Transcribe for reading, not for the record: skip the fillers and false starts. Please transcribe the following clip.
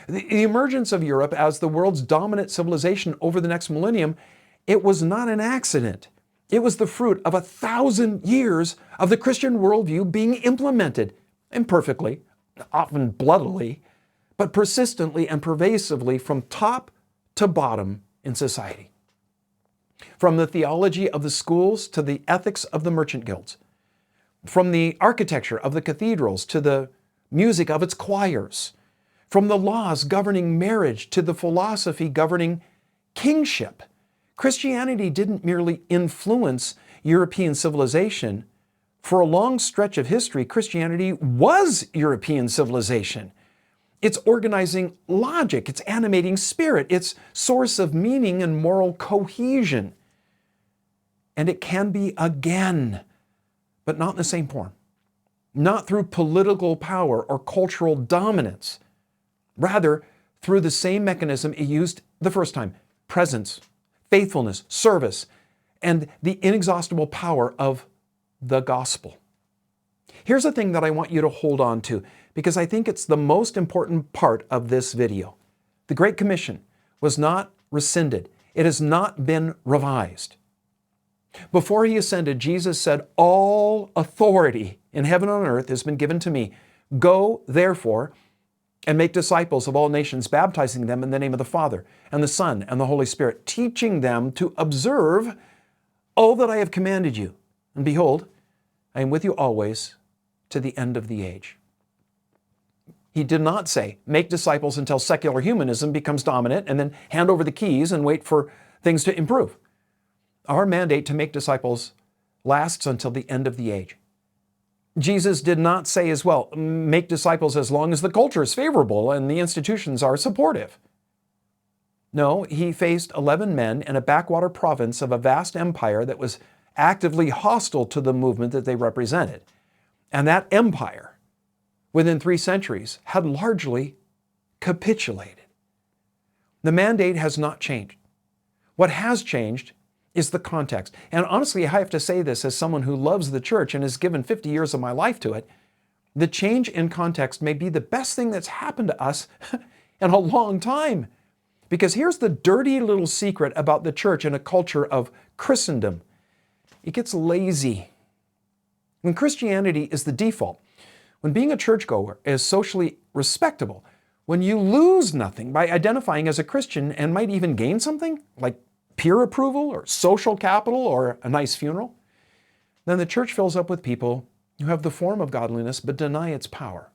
The emergence of Europe as the world's dominant civilization over the next millennium, it was not an accident. It was the fruit of 1,000 years of the Christian worldview being implemented, imperfectly, often bloodily, but persistently and pervasively from top to bottom in society. From the theology of the schools to the ethics of the merchant guilds. From the architecture of the cathedrals to the music of its choirs. From the laws governing marriage to the philosophy governing kingship. Christianity didn't merely influence European civilization. For a long stretch of history, Christianity was European civilization. Its organizing logic, its animating spirit, its source of meaning and moral cohesion. And it can be again, but not in the same form. Not through political power or cultural dominance. Rather, through the same mechanism it used the first time: presence, faithfulness, service, and the inexhaustible power of the gospel. Here's a thing that I want you to hold on to, because I think it's the most important part of this video. The Great Commission was not rescinded. It has not been revised. Before he ascended, Jesus said, "All authority in heaven and on earth has been given to me. Go, therefore, and make disciples of all nations, baptizing them in the name of the Father and the Son and the Holy Spirit, teaching them to observe all that I have commanded you. And behold, I am with you always to the end of the age." He did not say, make disciples until secular humanism becomes dominant and then hand over the keys and wait for things to improve. Our mandate to make disciples lasts until the end of the age. Jesus did not say as well, make disciples as long as the culture is favorable and the institutions are supportive. No, he faced 11 men in a backwater province of a vast empire that was actively hostile to the movement that they represented. And that empire, within 3 centuries, had largely capitulated. The mandate has not changed. What has changed is the context. And honestly, I have to say this as someone who loves the church and has given 50 years of my life to it. The change in context may be the best thing that's happened to us in a long time. Because here's the dirty little secret about the church in a culture of Christendom. It gets lazy. When Christianity is the default, when being a churchgoer is socially respectable, when you lose nothing by identifying as a Christian and might even gain something, like peer approval or social capital or a nice funeral, then the church fills up with people who have the form of godliness but deny its power.